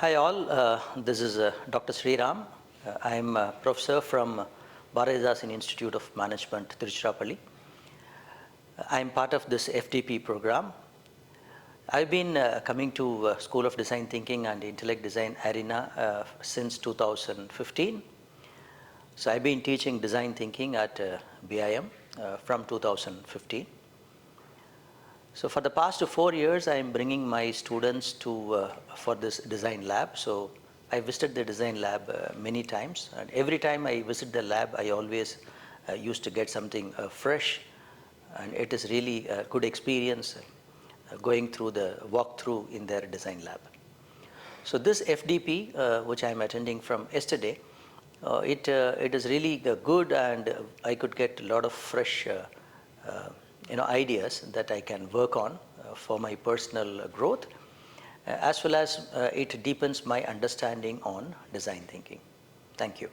Hi all, this is Dr. Sriram. I am a professor from Bharathidasan Institute of Management, Tiruchirapalli. I am part of this FDP program. I've been coming to School of Design Thinking and Intellect Design arena since 2015. So I've been teaching design thinking at BIM from 2015. So for the past 4 years, I am bringing my students to for this design lab. So I visited the design lab many times, and every time I visit the lab, I always used to get something fresh, and it is really a good experience going through the walkthrough in their design lab. So this FDP, which I am attending from yesterday, it is really good, and I could get a lot of fresh ideas that I can work on for my personal growth, as well as it deepens my understanding on design thinking. Thank you.